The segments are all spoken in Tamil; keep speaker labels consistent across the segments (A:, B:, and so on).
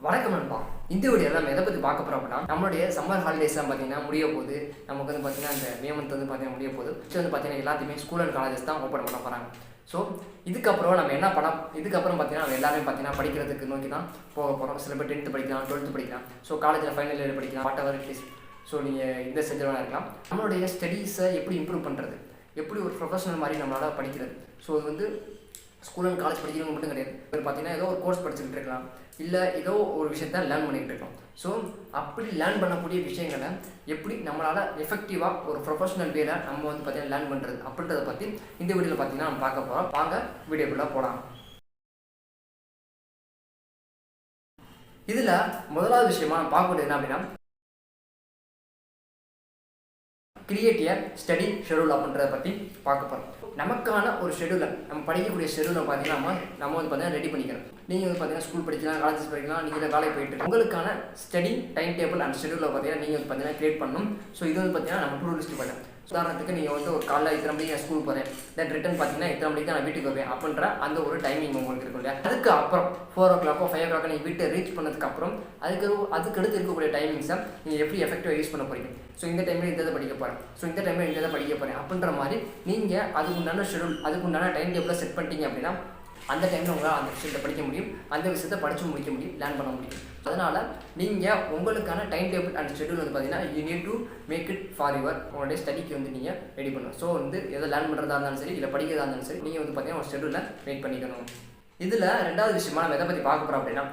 A: வணக்கம் நண்பா. இந்த வீடியோவில் நம்ம எதை பற்றி பார்க்க போகிறோம் அப்படின்னா, நம்மளுடைய சம்மர் ஹாலிடேஸ்லாம் பார்த்தீங்கன்னா முடிய போகுது. நமக்கு வந்து பார்த்தீங்கன்னா அந்த மே மந்த் வந்து பார்த்தீங்கன்னா முடிய போகுது. வந்து பார்த்தீங்கன்னா எல்லாத்தையுமே ஸ்கூல் அண்ட் காலேஜஸ் தான் ஓப்பன் பண்ண போகிறாங்க. ஸோ இதுக்கப்புறம் நம்ம என்ன இதுக்கப்புறம் பார்த்தீங்கன்னா நம்ம எல்லாருமே பார்த்தீங்கன்னா படிக்கிறதுக்கு நோக்கி தான் போக போகிறோம். சில பேர் 10th படிக்கலாம், 12th படிக்கலாம், ஸோ காலேஜில் ஃபைனல் இயர் படிக்கலாம், what ever it is. So நீங்கள் இந்த செஞ்சவனாக இருக்கலாம். நம்மளுடைய ஸ்டடீஸை எப்படி இம்ப்ரூவ் பண்ணுறது, எப்படி ஒரு ப்ரொஃபஷனல் மாதிரி நம்மளால் படிக்கிறது. ஸோ இது வந்து ஸ்கூல் அண்ட் காலேஜ் படிக்கிறவங்க மட்டும் கிடையாது. இப்போ பார்த்தீங்கன்னா ஏதோ ஒரு கோர்ஸ் படிச்சுக்கிட்டு இருக்கலாம், இல்லை ஏதோ ஒரு விஷயத்த லேர்ன் பண்ணிக்கிட்டு இருக்கோம். ஸோ அப்படி லேர்ன் பண்ணக்கூடிய விஷயங்களை எப்படி நம்மளால் எஃபெக்டிவாக ஒரு ப்ரொஃபஷனல் வேலை நம்ம வந்து பார்த்தீங்கன்னா லேர்ன் பண்ணுறது அப்படின்றத பற்றி இந்த வீடியோவில் பார்த்தீங்கன்னா நம்ம பார்க்க போகிறோம். வாங்க வீடியோக்குள்ளே போகலாம். இதில் முதலாவது விஷயமா நம்ம பார்க்கக்கூடியது என்ன அப்படின்னா, கிரியேட் எ ஸ்டடி ஷெடியூல் அப்படின்றத பற்றி பார்க்க போகிறோம். நமக்கான ஒரு ஷெடியூலை, நம்ம படிக்கக்கூடிய ஷெடியூலை பார்த்தீங்கன்னா நம்ம வந்து பார்த்தீங்கன்னா ரெடி பண்ணிக்கிறோம். நீங்கள் வந்து பார்த்தீங்கன்னா ஸ்கூல் படிக்கலாம், காலேஜஸ் படிக்கலாம், நீங்கள் வேலைக்கு போயிட்டு உங்களுக்கான ஸ்டடி டைம் டேபிள் அண்ட் ஷெடியூலை பார்த்தீங்கன்னா நீங்கள் வந்து பார்த்தீங்கன்னா கிரியேட் பண்ணணும். ஸோ இது வந்து பார்த்தீங்கன்னா நம்ம டூ லிஸ்ட் பண்ணலாம். உதாரணத்துக்கு நீங்கள் வந்து ஒரு காலைல இத்தனை மணிக்கு நான் ஸ்கூல் போகிறேன், தென் ரிட்டன் பார்த்தீங்கன்னா இத்தனை மணிக்கு நான் வீட்டுக்கு வருவேன் அப்படின்ற அந்த ஒரு டைமிங் உங்களுக்கு இருக்கும் இல்லையா. அதுக்கு அப்புறம் 4 o'clock 5 o'clock நீங்கள் வீட்டை ரீச் பண்ணதுக்கப்புறம் அதுக்கடுத்து இருக்கக்கூடிய டைமிங்ஸை நீங்கள் எப்படி எஃபெக்டிவாக யூஸ் பண்ண போகிறீங்க. ஸோ இந்த டைமில் இந்த இதை படிக்க போகிறேன், ஸோ இந்த டைமில் இந்த இதை படிக்க போகிறேன் அப்படின்ற மாதிரி நீங்கள் அதுக்குண்டான ஷெடியூல், அதுக்குண்டான டைம் டேபிளை செட் பண்ணிட்டீங்க அப்படின்னா அந்த டைமில் உங்களால் அந்த விஷயத்தை படிக்க முடியும், அந்த விஷயத்தை படித்து முடிக்க முடியும், லேர்ன் பண்ண முடியும். அதனால் நீங்கள் உங்களுக்கான டைம் டேபிள் அண்ட் ஷெடியூல் வந்து பார்த்தீங்கன்னா you need to make it for உங்களுடைய ஸ்டடிக்கு வந்து நீங்கள் ரெடி பண்ணணும். ஸோ வந்து எதை லேர்ன் பண்ணுறதா இருந்தாலும் சரி, இல்லை படிக்கிறதா இருந்தாலும் சரி, நீங்கள் வந்து பார்த்தீங்கன்னா ஒரு ஷெடியூலை மேக் பண்ணிக்கணும். இதில் ரெண்டாவது விஷயமா நம்ம எதை பற்றி பார்க்க போகிறோம் அப்படின்னா,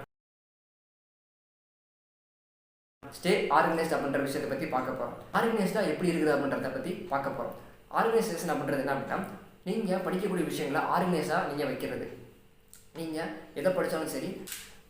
A: ஸ்டே ஆர்கனைஸ்ட் அப்படின்ற விஷயத்தை பற்றி பார்க்க போகிறோம். ஆர்கனைஸ்டாக எப்படி இருக்குது அப்படின்றத பற்றி பார்க்க போகிறோம். ஆர்கனைசேஷன் அப்படின்றது என்ன அப்படின்னா, நீங்கள் படிக்கக்கூடிய விஷயங்களை ஆர்கனைஸாக நீங்கள் வைக்கிறது. நீங்கள் எதை படித்தாலும் சரி,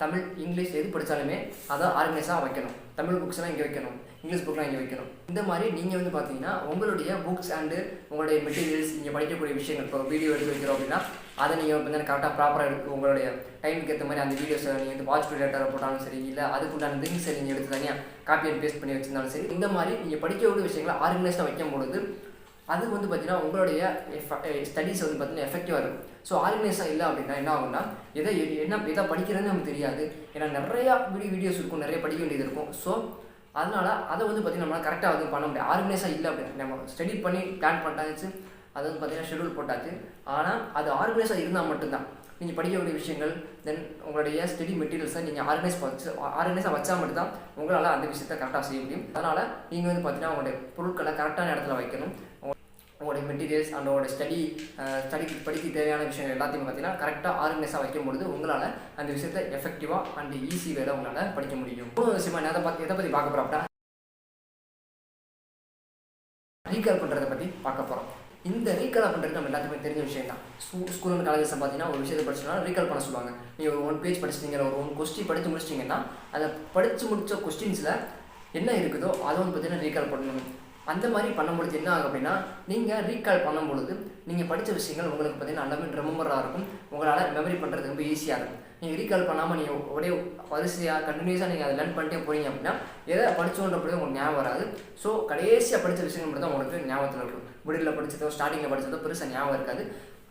A: தமிழ் இங்கிலீஷ் எது படித்தாலுமே அதை ஆர்கனைஸாக வைக்கணும். தமிழ் புக்ஸ்லாம் இங்கே வைக்கணும், இங்கிலீஷ் புக்லாம் இங்கே வைக்கணும். இந்த மாதிரி நீங்கள் வந்து பார்த்தீங்கன்னா உங்களுடைய புக்ஸ் அண்டு உங்களுடைய மெட்டீரியல்ஸ், நீங்கள் படிக்கக்கூடிய விஷயங்கள், இப்போ வீடியோ எடுத்து வைக்கிறோம் அப்படின்னா அதை நீங்கள் வந்து கரெக்டாக ப்ராப்பராக எடுத்து உங்களுடைய டைமுக்கு ஏற்ற மாதிரி அந்த வீடியோஸை நீங்கள் வந்து வாட்ச் ரிலேட்டராக போட்டாலும் சரி, இல்லை அதுக்குண்டான லிங்க்ஸை நீங்கள் எடுத்து தனியாக காப்பி அண்ட் பேஸ்ட் பண்ணி வச்சிருந்தாலும் சரி, இந்த மாதிரி நீங்கள் படிக்கக்கூடிய விஷயங்களை ஆர்கனைஸாக வைக்கும் பொழுது அது வந்து பார்த்தீங்கன்னா உங்களுடைய ஸ்டடீஸ் வந்து பார்த்தீங்கன்னா எஃபெக்டிவாக இருக்கும். ஸோ ஆர்கனைஸாக இல்லை அப்படின்னா என்ன ஆகும்னா, எதை படிக்கிறதுன்னு நமக்கு தெரியாது. ஏன்னா நிறையா வீடியோஸ் இருக்கும், நிறைய படிக்க வேண்டியது இருக்கும். ஸோ அதனால் அதை வந்து பார்த்தீங்கன்னா நம்மளால் கரெக்டாக வந்து பண்ண முடியாது. ஆர்கனைஸாக இல்லை அப்படின்னா நம்ம ஸ்டடி பண்ணி பிளான் பண்ணிட்டாச்சு, அது வந்து பார்த்தீங்கன்னா ஷெடியூல் போட்டாச்சு. ஆனால் அது ஆர்கனைஸாக இருந்தால் மட்டும்தான் நீங்கள் படிக்கக்கூடிய விஷயங்கள், தென் உங்களுடைய ஸ்டடி மெட்டீரியல்ஸை நீங்கள் ஆர்கனைஸாக வச்சா மட்டும்தான் உங்களால் அந்த விஷயத்தை கரெக்டாக செய்ய முடியும். அதனால் நீங்கள் வந்து பார்த்தீங்கன்னா உங்களுடைய பொருட்களை கரெக்டான இடத்துல வைக்கணும். உங்களுடைய மெட்டீரியல்ஸ் அண்ட் உங்களுடைய ஸ்டடிக்கு படிக்க தேவையான விஷயங்கள் எல்லாத்தையுமே பார்த்தீங்கன்னா கரெக்டாக ஆர்கனைஸாக வைக்கும்பொழுது உங்களால் அந்த விஷயத்தை எஃபெக்டிவாக அண்ட் ஈஸி வேலை உங்களால் படிக்க முடியும். மூணு விஷயமா எதை பற்றி பார்க்க போகிறோம் அப்படின்னா, ரீகால் பண்ணுறதை பற்றி பார்க்க போகிறோம். இந்த ரீகால் பண்ணுறது நம்ம எல்லாத்துக்குமே தெரிஞ்ச விஷயம் தான். ஸ்கூல் அண்ட் காலேஜஸ் பார்த்தீங்கன்னா ஒரு விஷயத்தை படிச்சோன்னா ரீகால் பண்ண சொல்லுவாங்க. நீங்கள் ஒரு 1 பேஜ் படிச்சிட்டிங்க, ஒரு 1 கொஸ்டின் படித்து முடிச்சிட்டிங்கன்னா அதை படித்து முடித்த கொஸ்டின்ஸில் என்ன இருக்குதோ அதை வந்து பார்த்தீங்கன்னா ரீகால் பண்ணணும். அந்த மாதிரி பண்ணும்பொழுது என்ன ஆகும் அப்படின்னா, நீங்கள் ரீகால் பண்ணும்பொழுது நீங்கள் படித்த விஷயங்கள் உங்களுக்கு பார்த்தீங்கன்னா எல்லாமே ரிமெம்பராக இருக்கும். உங்களால் மெமரி பண்ணுறது ரொம்ப ஈஸியாக இருக்கும். நீங்கள் ரீகால் பண்ணாமல் நீங்கள் ஒரே வரிசையாக கண்டினியூஸாக நீங்கள் அதை லேர்ன் பண்ணிட்டே போகிறீங்க அப்படின்னா எதை படித்தோன்றப்படி உங்களுக்கு ஞாபகம் வராது. ஸோ கடைசியாக படித்த விஷயங்கள் மட்டும் தான் உங்களுக்கு ஞாபகத்தில் இருக்கும். மிடில் படித்ததோ ஸ்டார்டிங்கில் படித்ததோ பெருசாக ஞாபகம் இருக்காது.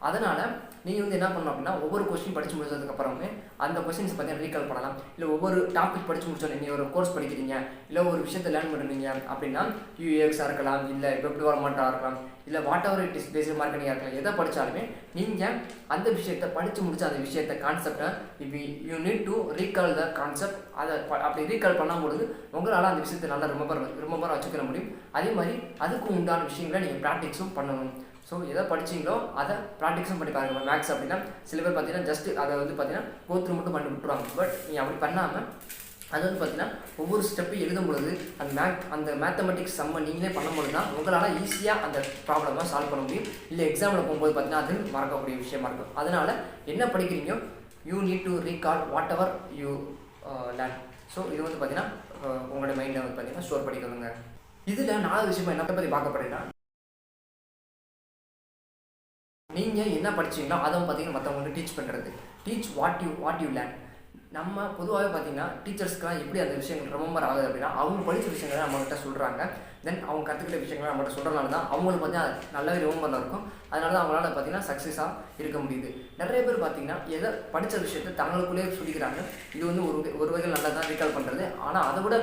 A: அதனால் நீங்கள் வந்து என்ன பண்ணணும் அப்படின்னா, ஒவ்வொரு கொஸ்டின் படித்து முடிச்சதுக்கப்புறமே அந்த கொஸ்டின்ஸ் பார்த்தீங்கன்னா ரீகால் பண்ணலாம். இல்லை ஒவ்வொரு டாபிக் படித்து முடிச்சோன்னே நீங்கள் ஒரு கோர்ஸ் படிக்கிறீங்க, இல்லை ஒரு விஷயத்தை லேர்ன் பண்ணுறீங்க அப்படின்னா யூஎக்ஸாக இருக்கலாம், இல்லை வெப் டெவலப்மெண்ட்டாக இருக்கலாம், இல்லை whatever it is basic மார்க்கெட்டிங்காக இருக்கலாம். எதை படித்தாலுமே நீங்கள் அந்த விஷயத்தை படித்து முடிச்ச அந்த விஷயத்தை கான்செப்டை you need to recall the concept. அதை அப்படி ரீகால் பண்ணும்பொழுது உங்களால் அந்த விஷயத்தை நல்லா ரிமெம்பராக வச்சுக்கிற முடியும். அதே மாதிரி அதுக்கு உண்டான விஷயங்களை நீங்கள் ப்ராக்டிக்ஸும் பண்ணணும். ஸோ எதை படிச்சிங்களோ அதை ப்ராக்டிக்ஸும் பண்ணி பாருங்க. மேக்ஸ் அப்படின்னா சில பேர் பார்த்தீங்கன்னா ஜஸ்ட் அதை வந்து பார்த்தீங்கன்னா கோத்ரூ மட்டும் பண்ணி விட்டுருவாங்க. பட் நீங்கள் அப்படி பண்ணாமல் அது வந்து பார்த்தீங்கன்னா ஒவ்வொரு ஸ்டெப்பையும் எழுதும் பொழுது அந்த மேத்தமெட்டிக்ஸ் சம்ம நீங்களே பண்ணும்போது தான் உங்களால் ஈஸியாக அந்த ப்ராப்ளமாக சால்வ் பண்ண முடியும். இல்லை எக்ஸாமில் போகும்போது பார்த்தீங்கன்னா அது மறக்கக்கூடிய விஷயமா இருக்கும். அதனால் என்ன படிக்கிறீங்களோ you need to recall whatever you learn. So இது வந்து பார்த்தீங்கன்னா உங்களுடைய மைண்டில் வந்து பார்த்தீங்கன்னா ஸ்டோர் பண்ணிக்கணுங்க. இதில் 4வது விஷயமா என்ன பற்றி பார்க்க போகிறீங்கன்னா, நீங்கள் என்ன படிச்சிங்களோ அதை பார்த்தீங்கன்னா மற்றவங்களுக்கு டீச் பண்ணுறது. Teach what you learn. நம்ம பொதுவாகவே பார்த்தீங்கன்னா டீச்சர்ஸ்க்குலாம் எப்படி அந்த விஷயங்கள் ரிமெம்பர் ஆகுது அப்படின்னா அவங்க படித்த விஷயங்களை நம்மகிட்ட சொல்கிறாங்க. தென் அவங்க கற்றுக்கிட்ட விஷயங்களை நம்மகிட்ட சொல்கிறனால தான் அவங்களுக்கு பார்த்தீங்கன்னா நல்லாவே ரிமெம்பரில் இருக்கும். அதனால தான் அவங்களால பார்த்தீங்கன்னா சக்ஸஸாக இருக்க முடியுது. நிறைய பேர் பார்த்தீங்கன்னா எதை படித்த விஷயத்தை தங்களுக்குள்ளேயே சொல்லிக்கிறாங்க. இது வந்து ஒரு வகையில் நல்லா தான் ரீகால் பண்ணுறது. ஆனால் அதை விட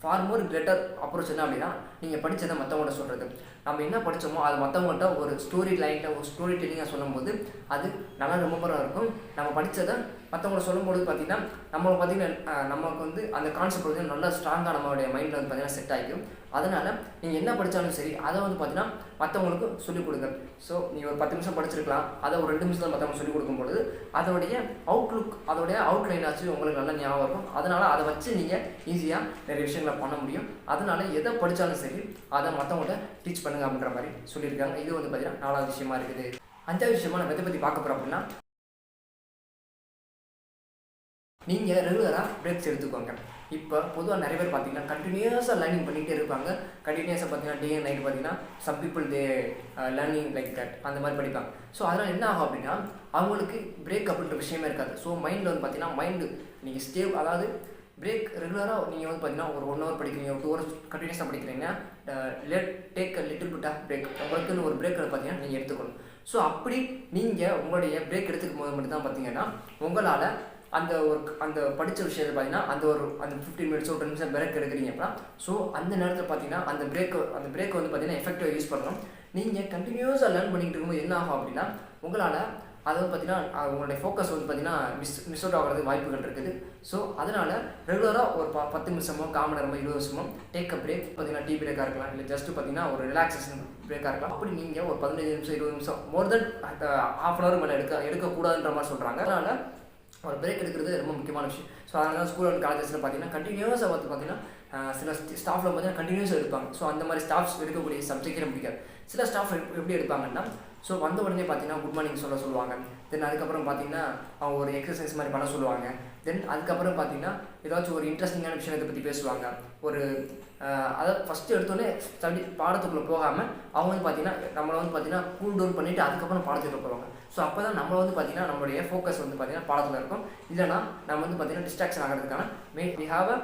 A: ஃபார் மோர் கிரேட்டர் அப்ரோச் என்ன அப்படின்னா நீங்கள் படித்ததை மற்றவங்கள்ட்ட சொல்கிறது. நம்ம என்ன படித்தோமோ அது மற்றவங்கள்ட்ட ஒரு ஸ்டோரி லைனில் ஒரு ஸ்டோரி டெல்லிங்காக சொல்லும்போது அது நல்லா ரிமெம்பராக இருக்கும். நம்ம படித்ததை மற்றவங்களை சொல்லும்போது பார்த்திங்கன்னா நம்மளை பார்த்திங்கன்னா நமக்கு வந்து அந்த கான்செப்ட் வந்து நல்லா ஸ்ட்ராங்காக நம்மளுடைய மைண்டில் வந்து பார்த்திங்கன்னா செட் ஆகிக்கும். அதனால் நீங்கள் என்ன படித்தாலும் சரி அதை வந்து பார்த்திங்கன்னா மற்றவங்களுக்கு சொல்லிக் கொடுங்க. ஸோ நீங்கள் ஒரு 10 நிமிஷம் படிச்சிருக்கலாம், அதை ஒரு 2 நிமிஷத்தில் மற்றவங்க சொல்லிக் கொடுக்கும்பொழுது அதோடைய அவுட்லுக் அதோடைய அவுட்லைன் ஆச்சு உங்களுக்கு நல்லா ஞாபகம் இருக்கும். அதனால் அதை வச்சு நீங்கள் ஈஸியாக நிறைய விஷயங்களை பண்ண முடியும். அதனால் எதை படித்தாலும் சரி அதை மற்றவங்கள்ட்ட டீச் பண்ணுங்க அப்படின்ற மாதிரி சொல்லியிருக்காங்க. இது வந்து பார்த்திங்கன்னா 4வது விஷயமா இருக்குது. 5வது விஷயமா நம்ம எதை பற்றி பார்க்க போகிறோம் அப்படின்னா நீங்கள் ரெகுலராக பிரேக்ஸ் எடுத்துக்கோங்க. இப்போ பொதுவாக நிறைய பேர் பார்த்தீங்கன்னா கண்டினியூஸாக லேர்னிங் பண்ணிகிட்டே இருப்பாங்க. கண்டினியூஸாக பார்த்தீங்கன்னா டே அண்ட் நைட் பார்த்தீங்கன்னா some people they learning like that அந்த மாதிரி படிப்பாங்க. ஸோ அதனால் என்ன ஆகும் அப்படின்னா அவங்களுக்கு பிரேக் அப்படின்ற விஷயமே இருக்காது. ஸோ மைண்டில் வந்து பார்த்தீங்கன்னா மைண்டு நீங்கள் அதாவது பிரேக் ரெகுலராக நீங்கள் வந்து பார்த்தீங்கன்னா ஒரு 1 hour படிக்கிறீங்க, ஒரு 2 hours கண்டினியூஸாக படிக்கிறீங்க, take a little bit of break. உங்களுக்குன்னு ஒரு பிரேக் பார்த்தீங்கன்னா நீங்கள் எடுத்துக்கணும். ஸோ அப்படி நீங்கள் உங்களுடைய பிரேக் எடுத்துக்கும் போது மட்டும் தான் பார்த்தீங்கன்னா உங்களால் அந்த படித்த விஷயத்தை பார்த்தீங்கன்னா அந்த 15 minutes ஒரு 10 நிமிஷம் பிரேக் எடுக்கிறீங்க அப்படின்னா ஸோ அந்த நேரத்தில் பார்த்தீங்கன்னா அந்த பிரேக்கை வந்து பார்த்தீங்கன்னா எஃபெக்டிவாக யூஸ் பண்ணணும். நீங்கள் கண்டினியூஸாக லேர்ன் பண்ணிக்கிட்டு இருக்கும்போது என்ன ஆகும் அப்படின்னா உங்களால் அதை வந்து பார்த்தீங்கன்னா உங்களுடைய ஃபோக்கஸ் வந்து பார்த்தீங்கன்னா மிஸ் அவுட் ஆகிறது வாய்ப்புகள் இருக்குது. ஸோ அதனால் ரெகுலராக ஒரு 10 நிமிஷமோ 1/4 மணி நேரமோ 20 நிமிஷமோ டேக் அ பிரேக் பார்த்தீங்கன்னா டீ பிரேக்காக இருக்கலாம், இல்லை ஜஸ்ட்டு பார்த்தீங்கன்னா ஒரு ரிலாக்ஸேஷன் பிரேக்காக இருக்கலாம். அப்படி நீங்கள் ஒரு 15 நிமிஷம் 20 நிமிஷம் மோர் தென் ½ hour மேலே எடுக்கக்கூடாதுன்ற மாதிரி சொல்கிறாங்க. அதனால் ஒரு பிரேக் எடுக்கிறது ரொம்ப முக்கியமான விஷயம். ஸோ அதனால தான் ஸ்கூல் அண்ட் காலேஜஸில் பார்த்தீங்கன்னா கண்டினியூஸாக பார்த்தீங்கன்னா சில ஸ்டாஃபில் பார்த்தீங்கன்னா கண்டினியூஸாக எடுப்பாங்க. ஸோ அந்த மாதிரி ஸ்டாஃப்ஸ் எடுக்கக்கூடிய சப்ஜெக்டே பிடிக்காது. சில ஸ்டாஃப் எப்படி எடுப்பாங்கன்னா ஸோ வந்த உடனே பார்த்தீங்கன்னா குட் மார்னிங் சொல்லுவாங்க. தென் அதுக்கப்புறம் பார்த்தீங்கன்னா அவங்க ஒரு எக்ஸசைஸ் மாதிரி பண்ண சொல்லுவாங்க. தென் அதுக்கப்புறம் பார்த்தீங்கன்னா ஏதாச்சும் ஒரு இன்ட்ரெஸ்டிங்கான விஷயத்தை பற்றி பேசுவாங்க. அதை ஃபஸ்ட்டு எடுத்தோடனே பாடத்துக்குள்ளே போகாமல் அவங்க வந்து பார்த்தீங்கன்னா நம்மளை வந்து பார்த்தீங்கன்னா கூல் டவுன் பண்ணிவிட்டு அதுக்கப்புறம் பாடத்துக்குள்ளே போவாங்க. ஸோ அப்போ தான் நம்ம வந்து பார்த்தீங்கன்னா நம்மளுடைய ஃபோக்கஸ் வந்து பார்த்தீங்கன்னா பாடத்தில் இருக்கும். இல்லைனா நம்ம வந்து பார்த்தீங்கன்னா டிஸ்ட்ராக்ஷன் ஆகிறதுக்கான we have a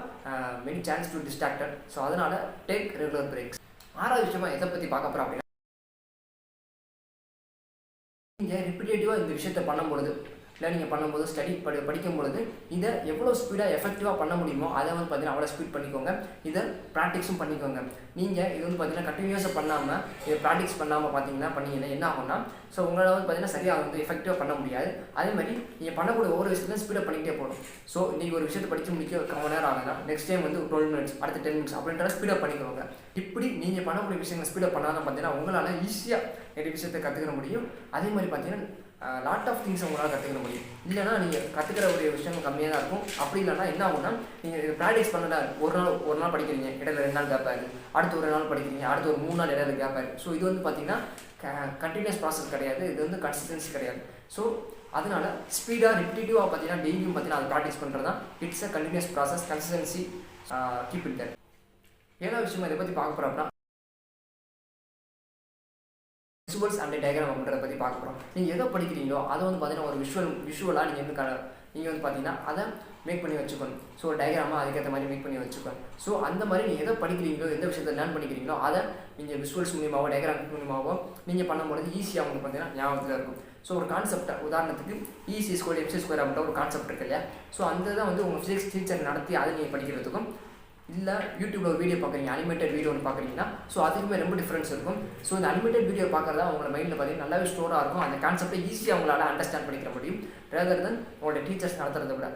A: many chance to distracted. So அதனால் டேக் ரெகுலர் பிரேக்ஸ். 6வது விஷயமா எதை பற்றி பார்க்க போகிறோம் அப்படின்னா நீங்கள் ரிப்பீட்டேட்டிவாக இந்த விஷயத்தை பண்ணும்பொழுது இல்லை நீங்கள் பண்ணும்போது படிக்கும்பொழுது இதை எவ்வளோ ஸ்பீடாக எஃபெக்டிவாக பண்ண முடியுமோ அதை வந்து பார்த்தீங்கன்னா அவ்வளோ ஸ்பீட் பண்ணிக்கோங்க. இதை ப்ராக்டிக்ஸும் பண்ணிக்கோங்க. நீங்கள் இது வந்து பார்த்தீங்கன்னா கண்டினியூஸாக பண்ணாமல் இதை ப்ராக்டிக்ஸ் பண்ணாமல் பண்ணீங்கன்னா என்ன ஆகும்னா ஸோ உங்களால் வந்து பார்த்தீங்கன்னா சரியாக வந்து எஃபெக்டிவாக பண்ண முடியாது. அதேமாதிரி நீங்கள் பண்ணக்கூடிய ஒவ்வொரு விஷயத்தையும் ஸ்பீடாக பண்ணிக்கிட்டே போகணும். ஸோ இன்றைக்கி ஒரு விஷயத்தை படித்து முடிக்க 1/4 மணி நேரம் ஆகுதுன்னா நெக்ஸ்ட் டைம் வந்து 12 minutes அடுத்த 10 minutes அப்படின்றத ஸ்பீடாக பண்ணிக்கோங்க. இப்படி நீங்கள் பண்ணக்கூடிய விஷயங்கள் ஸ்பீடாக பண்ணாதான் பார்த்தீங்கன்னா உங்களால் ஈஸியாக நிறைய விஷயத்தை கற்றுக்கிற முடியும். அதே மாதிரி பார்த்தீங்கன்னா லாட் ஆஃப் திங்ஸ் உங்களால் கற்றுக்கிற முடியும். இல்லைனா நீங்கள் கற்றுக்கிற ஒரு விஷயம் கம்மியாக தான் இருக்கும். அப்படி இல்லைனா என்ன ஆகும்னா நீங்கள் இது ப்ராக்டிஸ் பண்ணல ஒரு நாள் படிக்கிறீங்க, இடையில 2 நாள் கேப் ஆகுது, அடுத்து ஒரு நாள் படிக்கிறீங்க, அடுத்து ஒரு 3 நாள் இடையில கேப் ஆகுது. ஸோ இது வந்து பார்த்தீங்கன்னா கண்டினியூஸ் ப்ராசஸ் கிடையாது, இது வந்து கன்சிஸ்டன்சி கிடையாது. ஸோ அதனால் ஸ்பீடாக ரிப்பீட்டிவாக பார்த்தீங்கன்னா டெய்லியும் பார்த்தீங்கன்னா அதை ப்ராக்டிஸ் பண்ணுறது தான் it's a continuous process. Consistency keep it there. 7வது விஷயமா இதை பற்றி பார்க்க போகிறோம் அப்படின்னா விஷுவல்ஸ் அண்ட் டயக்ராம் அப்படின்றத பற்றி பார்க்க போகிறோம். நீங்கள் எதை படிக்கிறீங்களோ அதை வந்து பார்த்தீங்கன்னா ஒரு விஷுவலாக நீங்கள் வந்து பார்த்தீங்கன்னா அதை மேக் பண்ணி வச்சுக்கணும். ஸோ ஒரு டயக்ராமாக அதுக்கேற்ற மாதிரி மேக் பண்ணி வச்சுக்கணும். ஸோ அந்த மாதிரி நீங்கள் எதை படிக்கிறீங்களோ எந்த விஷயத்தை லேர்ன் பண்ணிக்கிறீங்களோ அதை நீங்கள் விஷுவல்ஸ் மூலியமாகவோ டயக்ராம் மூலியமாகவோ நீங்கள் பண்ணும்போது ஈஸியாக உங்களுக்கு பார்த்தீங்கன்னா ஞாபகத்தில் இருக்கும். ஸோ ஒரு கான்செப்டை உதாரணத்துக்கு E² MC² அப்படின்ற ஒரு கான்செப்ட் இருக்கு இல்லையா? ஸோ அந்த தான் வந்து உங்கள் ஃபிசிக்ஸ் டீச்சர் நடத்தி அதை நீங்கள் படிக்கிறதுக்கும் இல்லை யூடியூப்பில் ஒரு வீடியோ பார்க்குறீங்க, அனிமேட்டட் வீடியோ ஒன்று பார்க்குறீங்கன்னா ஸோ அதுக்குமே ரொம்ப டிஃப்ரென்ஸ் இருக்கும். ஸோ இந்த அனிமேட்டட் வீடியோ பார்க்குறதா உங்களோட மைண்டில் பார்த்தீங்கன்னா நல்லாவே ஸ்டோராக இருக்கும். அந்த கான்செப்டை ஈஸியாக உங்களால் அண்டர்ஸ்டாண்ட் பண்ணிக்கிற முடியும் ரேதர் தென் உங்களோட டீச்சர்ஸ் நடத்துறதை விட.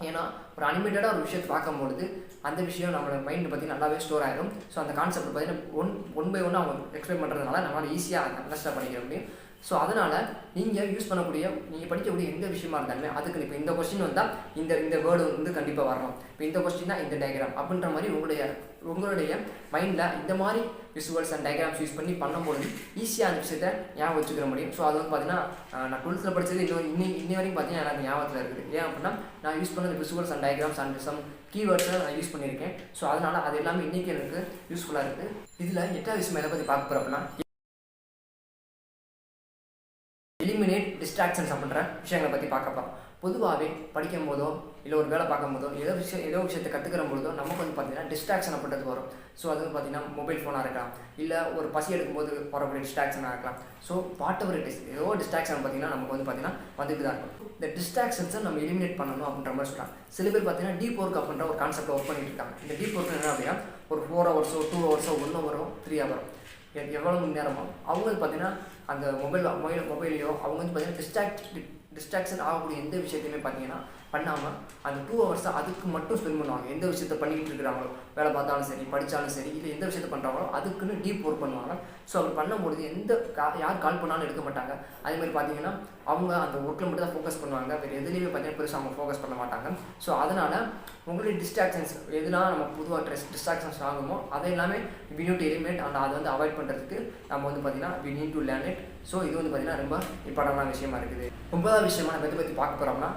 A: ஏன்னா ஒரு அனிமேட்டடாக ஒரு விஷயத்தை பார்க்கும்பொழுது அந்த விஷயம் நம்மளோட மைண்டு பார்த்தீங்கன்னா நல்லாவே ஸ்டோர் ஆகிடும். ஸோ அந்த கான்செப்ட் பார்த்தீங்கன்னா ஒன் பை ஒன்னாக அவங்க எக்ஸ்பிளைன் பண்ணுறதுனால நம்மளால் ஈஸியாக அண்டர்ஸ்டாண்ட் பண்ணிக்கிற முடியும். ஸோ அதனால் நீங்கள் யூஸ் பண்ணக்கூடிய நீங்கள் படிக்கக்கூடிய எந்த விஷயமா இருந்தாலுமே அதுக்கு இப்போ இந்த கொஸ்டின் வந்தால் இந்த வேர்டு வந்து கண்டிப்பாக வரணும். இப்போ இந்த கொஸ்டின்னா இந்த டயக்ராம் அப்படின்ற மாதிரி உங்களுடைய மைண்டில் இந்த மாதிரி விஷுவல்ஸ் அண்ட் டயக்ராம்ஸ் யூஸ் பண்ணி பண்ணும்போது ஈஸியாக அந்த விஷயத்தை ஞாபகம் வச்சுக்கிற முடியும். ஸோ அது வந்து பார்த்தீங்கன்னா நான் 12th படித்தது இன்னி வரைக்கும் பார்த்தீங்கன்னா எனக்கு ஞாபகத்தில் இருக்குது. ஏன் அப்படின்னா நான் யூஸ் பண்ண visuals and diagrams and some கீவேர்ட்ஸை நான் யூஸ் பண்ணியிருக்கேன். ஸோ அதனால் அது எல்லாமே இன்றைக்கி எனக்கு யூஸ்ஃபுல்லாக இருக்குது. இதில் 8வது விஷயம் எதை பற்றி பார்க்க போகிறோம் அப்படின்னா எலிமினேட் டிஸ்ட்ராக்ஷன்ஸ் அப்படின்ற விஷயங்களை பற்றி பார்க்க போகிறோம். பொதுவாகவே படிக்கும் போதோ இல்லை ஒரு வேலை பார்க்கும் போதோ ஏதோ விஷயத்தை கற்றுக்கிற பொழுதோ நமக்கு பார்த்தீங்கன்னா டிஸ்ட்ராக்ஷன் அப்படின்றது வரும். ஸோ அது பார்த்தீங்கன்னா மொபைல் ஃபோனாக இருக்கலாம், இல்லை ஒரு பசி எடுக்கும்போது வரக்கூடிய டிஸ்ட்ராக்ஷனாக இருக்கலாம். So what ever it is, ஏதோ டிஸ்ட்ராக்ஷன் பார்த்தீங்கன்னா நமக்கு பார்த்தீங்கன்னா வந்துட்டு தான் இருக்கும். இந்த டிஸ்ட்ராக்ஷன்ஸை நம்ம எலிமினேட் பண்ணணும் அப்படின்ற மாதிரி சொல்கிறாங்க. சில பேர் பார்த்தீங்கன்னா டீப் ஒர்க் அப்படின்ற ஒரு கான்செப்ட் ஒர்க் பண்ணிட்டு இருக்காங்க. இந்த டீப் ஒர்க் என்ன அப்படின்னா ஒரு 4 ஹவர்ஸோ 2 ஹவர்ஸோ 1 ஹவரோ 3 ஹவரோ எவ்வளோ மணி நேரமோ அவங்க பார்த்தீங்கன்னா அந்த மொபைலையோ அவங்க பார்த்தீங்கன்னா டிஸ்ட்ராக்ஷன் ஆகக்கூடிய எந்த விஷயத்தையுமே பார்த்தீங்கன்னா பண்ணாமல் அந்த 2 ஹவர்ஸை அதுக்கு மட்டும் ஸ்பெண்ட் பண்ணுவாங்க. எந்த விஷயத்தை பண்ணிக்கிட்டு இருக்கிறாங்களோ, வேலை பார்த்தாலும் சரி, படித்தாலும் சரி, இல்லை எந்த விஷயத்தை பண்ணுறாங்களோ அதுக்குன்னு டீப் ஒர்க் பண்ணுவாங்க. ஸோ அப்படி பண்ணும்பொழுது யார் கால் பண்ணாலும் எடுக்க மாட்டாங்க. அதேமாதிரி பார்த்தீங்கன்னா அவங்க அந்த ஒர்க்கில் மட்டும் தான் ஃபோக்கஸ் பண்ணுவாங்க. வேறு எதுலேயுமே பார்த்தீங்கன்னா பெருசாக அவங்க ஃபோக்கஸ் பண்ண மாட்டாங்க. ஸோ அதனால் உங்களுடைய டிஸ்ட்ராக்ஷன்ஸ் எதுலாம் நம்ம பொதுவாக டிஸ்ட்ராக்ஷன்ஸ் ஆகுமோ அதை எல்லாமே we need to eliminate and அதை அவாய்ட் பண்ணுறதுக்கு நம்ம பார்த்தீங்கன்னா we need to learn it. So இது பார்த்தீங்கன்னா ரொம்ப இம்பார்ட்டண்டான விஷயமா இருக்குது. 9வது விஷயமா நம்ம எதை பற்றி பார்க்க போகிறோம்னா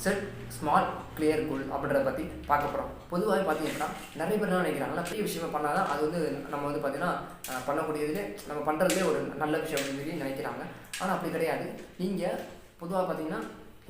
A: செட் ஸ்மால் கிளியர் கோல் அப்படின்றத பற்றி பார்க்க போகிறோம். பொதுவாக பார்த்தீங்கன்னா நிறைய பேர் என்ன நினைக்கிறாங்கன்னா பெரிய விஷயமா பண்ணால் தான் அது நம்ம பார்த்தீங்கன்னா பண்ணக்கூடியதுலேயே நம்ம பண்ணுறதுலே ஒரு நல்ல விஷயம் அப்படின்னு சொல்லி நினைக்கிறாங்க. ஆனால் அப்படி கிடையாது. நீங்கள் பொதுவாக பார்த்தீங்கன்னா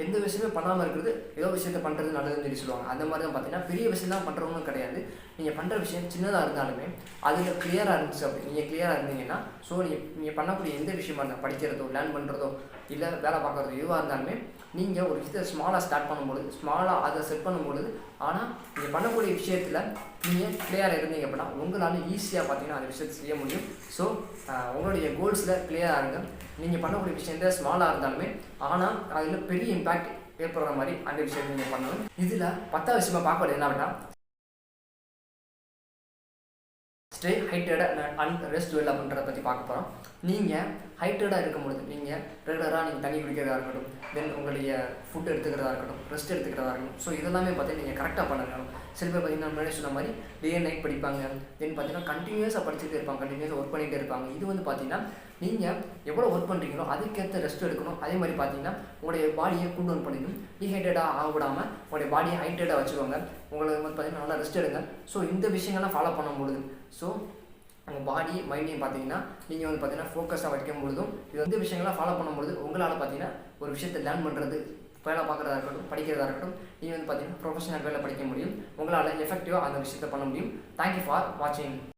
A: எந்த விஷயமே பண்ணாமல் இருக்கிறது ஏதோ விஷயத்தை பண்ணுறது நல்லதுன்னு சொல்லி சொல்லுவாங்க. அந்த மாதிரி தான் பார்த்தீங்கன்னா பெரிய விஷயம் தான் பண்ணுறவங்களும் கிடையாது. நீங்கள் பண்ணுற விஷயம் சின்னதாக இருந்தாலுமே அதில் கிளியராக இருந்துச்சு. அப்படி நீங்கள் கிளியராக இருந்தீங்கன்னா ஸோ நீங்கள் பண்ணக்கூடிய எந்த விஷயமா இருந்தால் படிக்கிறதோ, லேர்ன் பண்ணுறதோ, இல்லை வேலை பார்க்குறதோ எதுவாக இருந்தாலுமே நீங்கள் ஒரு விஷயத்தை ஸ்மாலாக ஸ்டார்ட் பண்ணும்பொழுது, ஸ்மாலாக அதை செட் பண்ணும்பொழுது, ஆனால் நீங்கள் பண்ணக்கூடிய விஷயத்தில் நீங்கள் கிளியராக இருந்தீங்க அப்படின்னா உங்களால் ஈஸியாக பார்த்தீங்கன்னா அந்த விஷயத்தை செய்ய முடியும். ஸோ உங்களுடைய கோல்ஸில் கிளியராக இருங்க. நீங்கள் பண்ணக்கூடிய விஷயத்தை ஸ்மாலாக இருந்தாலுமே ஆனால் அதில் பெரிய இம்பேக்ட் ஏற்படுற மாதிரி அந்த விஷயத்தை நீங்கள் பண்ணணும். இதில் 10வது விஷயமா பார்க்கறது என்ன அப்படின்னா stay hydrated and rest well அப்படின்றத பற்றி பார்க்க போகிறோம். நீங்கள் ஹைட்ரேட்டாக இருக்கும் பொழுது நீங்கள் ரெகுலராக நீங்கள் தண்ணி குடிக்கிறதா இருக்கட்டும், தென் உங்களுடைய ஃபுட் எடுத்துக்கிறதா இருக்கட்டும், ரெஸ்ட் எடுத்துக்கிறதா இருக்கட்டும். ஸோ இதெல்லாமே பார்த்தீங்கன்னா நீங்கள் கரெக்டாக பண்ணணும். சில பேர் பார்த்தீங்கன்னா முன்னாடி சொன்ன மாதிரி டே அண்ட் நைட் படிப்பாங்க, தென் பார்த்தீங்கன்னா கண்டினியூஸாக படிச்சுட்டே இருப்பாங்க, கண்டினியூஸாக ஒர்க் பண்ணிகிட்டே இருப்பாங்க. இது பார்த்தீங்கன்னா நீங்கள் எவ்வளோ ஒர்க் பண்ணுறீங்களோ அதுக்கேற்ற ரெஸ்ட் எடுக்கணும். அதே மாதிரி பார்த்தீங்கன்னா உங்களுடைய பாடியை கூல் டவுன் பண்ணிக்கணும். டீஹைட்ரேட்டாக ஆகவிடாமல் உங்களுடைய பாடியை ஹைட்ரேட்டாக வச்சுக்கோங்க. உங்களுக்கு பார்த்தீங்கன்னா நல்லா ரெஸ்ட் எடுங்க. ஸோ இந்த விஷயங்கள்லாம் ஃபாலோ பண்ணும்பொழுது ஸோ உங்கள் பாடி மைண்டையும் பார்த்தீங்கன்னா நீங்கள் பார்த்தீங்கன்னா ஃபோக்கஸாக வைக்கும் பொழுதும் இது விஷயங்கள்லாம் ஃபாலோ பண்ணும்பொழுது உங்களால் பார்த்தீங்கன்னா ஒரு விஷயத்தை லேர்ன் பண்ணுறது, வேலை பார்க்குறதா இருக்கட்டும், படிக்கிறதா இருக்கட்டும், நீங்கள் பார்த்தீங்கன்னா ப்ரொஃபஷனல் வேலை படிக்க முடியும். உங்களால் எஃபெக்டிவாக அந்த விஷயத்தை பண்ண முடியும். தேங்க்யூ ஃபார் வாட்சிங்.